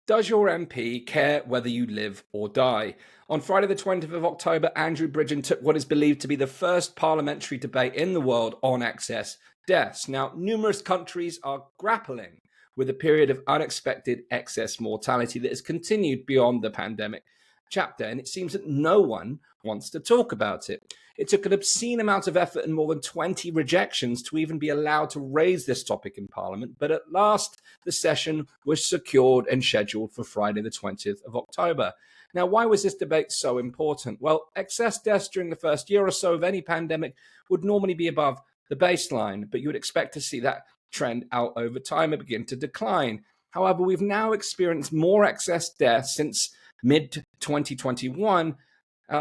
Does your MP care whether you live or die? On Friday, the 20th of October, Andrew Bridgen took what is believed to be the first parliamentary debate in the world on excess deaths. Now, numerous countries are grappling with a period of unexpected excess mortality that has continued beyond the pandemic chapter, and it seems that no one wants to talk about it. It took an obscene amount of effort and more than 20 rejections to even be allowed to raise this topic in Parliament, but at last the session was secured and scheduled for Friday the 20th of October. Now, why was this debate so important? Well, excess deaths during the first year or so of any pandemic would normally be above the baseline, but you would expect to see that trend out over time and begin to decline. However, we've now experienced more excess deaths since mid-2021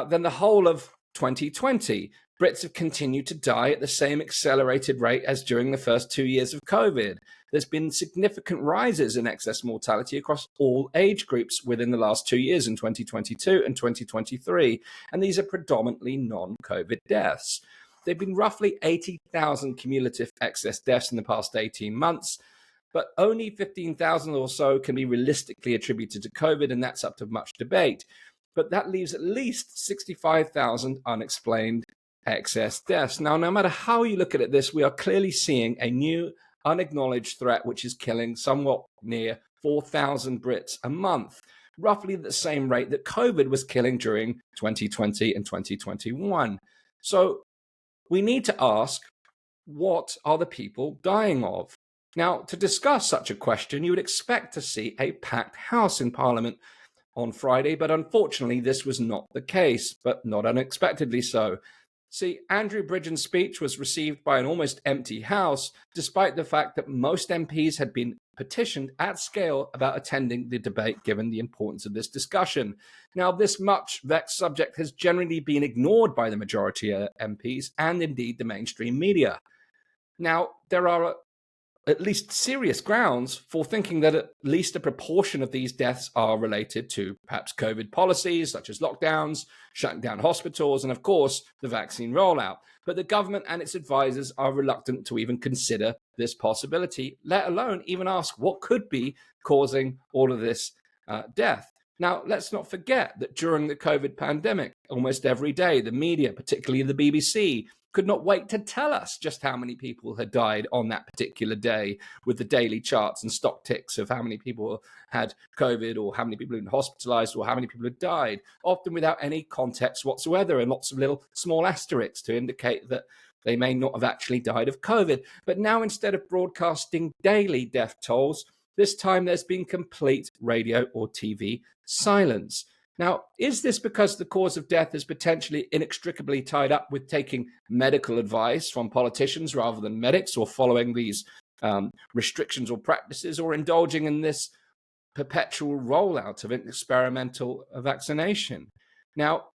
than the whole of 2020. Brits have continued to die at the same accelerated rate as during the first 2 years of COVID. There's been significant rises in excess mortality across all age groups within the last 2 years in 2022 and 2023, and these are predominantly non-COVID deaths. There have been roughly 80,000 cumulative excess deaths in the past 18 months, but only 15,000 or so can be realistically attributed to COVID, and that's up to much debate. But that leaves at least 65,000 unexplained excess deaths. Now, no matter how you look at this, we are clearly seeing a new unacknowledged threat, which is killing somewhat near 4,000 Brits a month, roughly at the same rate that COVID was killing during 2020 and 2021. So we need to ask, what are the people dying of? Now, to discuss such a question, you would expect to see a packed house in Parliament on Friday, but unfortunately this was not the case, but not unexpectedly so. See, Andrew Bridgen's speech was received by an almost empty House, despite the fact that most MPs had been petitioned at scale about attending the debate, given the importance of this discussion. Now, this much vexed subject has generally been ignored by the majority of MPs and indeed the mainstream media. Now, there are at least serious grounds for thinking that at least a proportion of these deaths are related to perhaps COVID policies, such as lockdowns, shutting down hospitals, and of course, the vaccine rollout. But the government and its advisors are reluctant to even consider this possibility, let alone even ask what could be causing all of this death. Now, let's not forget that during the COVID pandemic, almost every day, the media, particularly the BBC, could not wait to tell us just how many people had died on that particular day, with the daily charts and stock ticks of how many people had COVID or how many people had been hospitalized or how many people had died, often without any context whatsoever and lots of little small asterisks to indicate that they may not have actually died of COVID. But now, instead of broadcasting daily death tolls, this time there's been complete radio or TV silence. Now, is this because the cause of death is potentially inextricably tied up with taking medical advice from politicians rather than medics, or following these restrictions or practices, or indulging in this perpetual rollout of experimental vaccination? Now,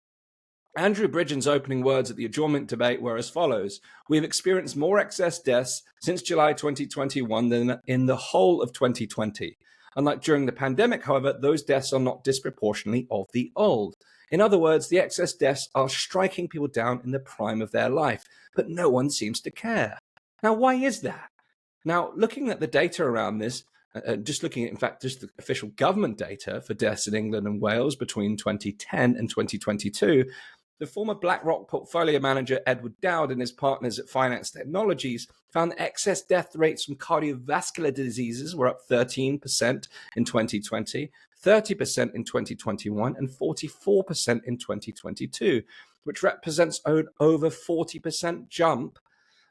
Andrew Bridgen's opening words at the adjournment debate were as follows: "We've experienced more excess deaths since July 2021 than in the whole of 2020. Unlike during the pandemic, however, those deaths are not disproportionately of the old. In other words, the excess deaths are striking people down in the prime of their life, but no one seems to care." Now, why is that? Now, looking at the data around this, just looking at, in fact, just the official government data for deaths in England and Wales between 2010 and 2022, the former BlackRock portfolio manager Edward Dowd and his partners at Finance Technologies found that excess death rates from cardiovascular diseases were up 13% in 2020, 30% in 2021, and 44% in 2022, which represents an over 40% jump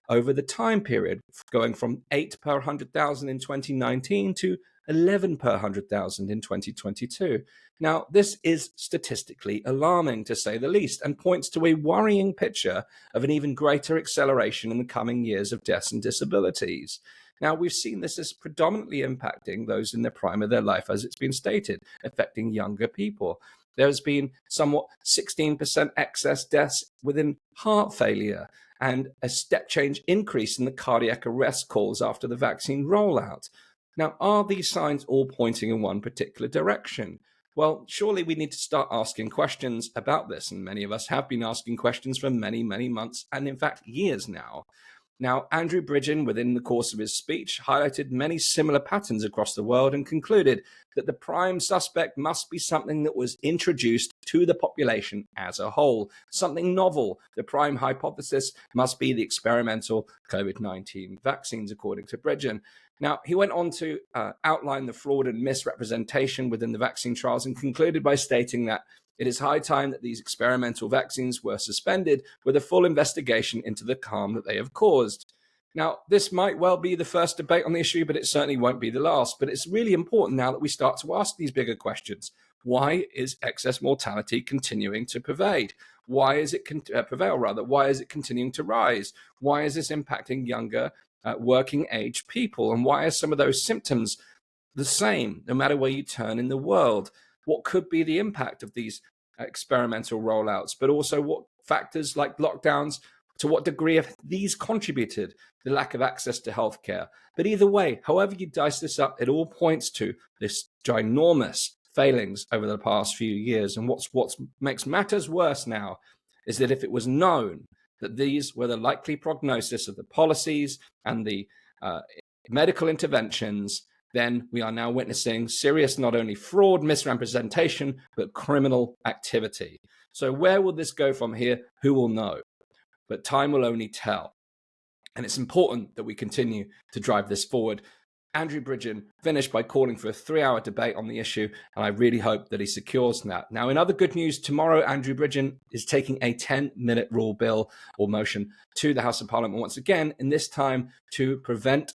over the time period, going from 8 per 100,000 in 2019 to 11 per 100,000 in 2022. Now, this is statistically alarming, to say the least, and points to a worrying picture of an even greater acceleration in the coming years of deaths and disabilities. Now, we've seen this as predominantly impacting those in the prime of their life, as it's been stated, affecting younger people. There's been somewhat 16% excess deaths within heart failure, and a step change increase in the cardiac arrest calls after the vaccine rollout. Now, are these signs all pointing in one particular direction? Well, surely we need to start asking questions about this, and many of us have been asking questions for many, many months, and in fact years now. Now, Andrew Bridgen, within the course of his speech, highlighted many similar patterns across the world and concluded that the prime suspect must be something that was introduced to the population as a whole, something novel. The prime hypothesis must be the experimental COVID-19 vaccines, according to Bridgen. Now, he went on to outline the fraud and misrepresentation within the vaccine trials and concluded by stating that it is high time that these experimental vaccines were suspended with a full investigation into the harm that they have caused. Now, this might well be the first debate on the issue, but it certainly won't be the last. But it's really important now that we start to ask these bigger questions. Why is excess mortality continuing to pervade? Why is it Why is it continuing to rise? Why is this impacting younger working age people? And why are some of those symptoms the same no matter where you turn in the world? What could be the impact of these experimental rollouts, but also what factors like lockdowns, to what degree have these contributed to the lack of access to healthcare? But either way, however you dice this up, it all points to this ginormous failings over the past few years. And what makes matters worse now is that if it was known that these were the likely prognosis of the policies and the medical interventions, then we are now witnessing serious not only fraud, misrepresentation, but criminal activity. So where will this go from here? Who will know? But time will only tell. And it's important that we continue to drive this forward. Andrew Bridgen finished by calling for a 3-hour debate on the issue, and I really hope that he secures that. Now, in other good news, tomorrow Andrew Bridgen is taking a 10-minute rule bill or motion to the House of Parliament once again, and this time to prevent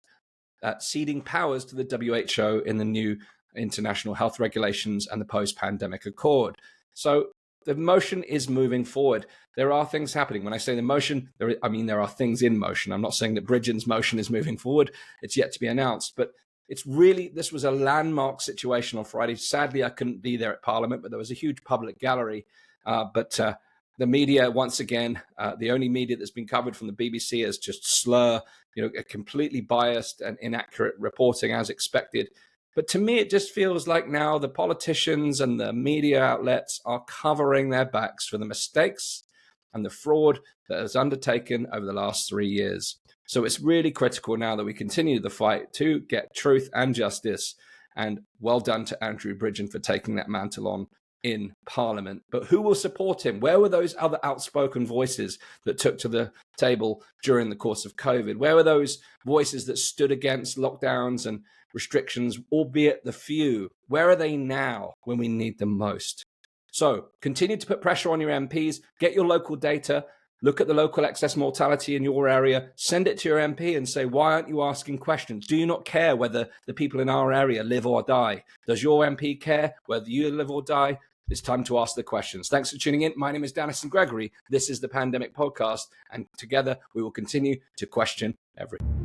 ceding powers to the WHO in the new international health regulations and the post-pandemic accord. So the motion is moving forward. There are things happening. When I say the motion, there are things in motion. I'm not saying that Bridgen's motion is moving forward. It's yet to be announced. But this was a landmark situation on Friday. Sadly, I couldn't be there at Parliament, but there was a huge public gallery. But the media, once again, the only media that's been covered from the BBC is just slur, a completely biased and inaccurate reporting as expected. But to me, it just feels like now the politicians and the media outlets are covering their backs for the mistakes and the fraud that has undertaken over the last 3 years. So it's really critical now that we continue the fight to get truth and justice. And well done to Andrew Bridgen for taking that mantle on in Parliament. But who will support him? Where were those other outspoken voices that took to the table during the course of COVID? Where were those voices that stood against lockdowns and restrictions, albeit the few? Where are they now when we need them most? So continue to put pressure on your MPs, get your local data, look at the local excess mortality in your area, send it to your MP and say, why aren't you asking questions? Do you not care whether the people in our area live or die? Does your MP care whether you live or die? It's time to ask the questions. Thanks for tuning in. My name is Astin-Gregory. This is the Pandemic Podcast, and together we will continue to question everything.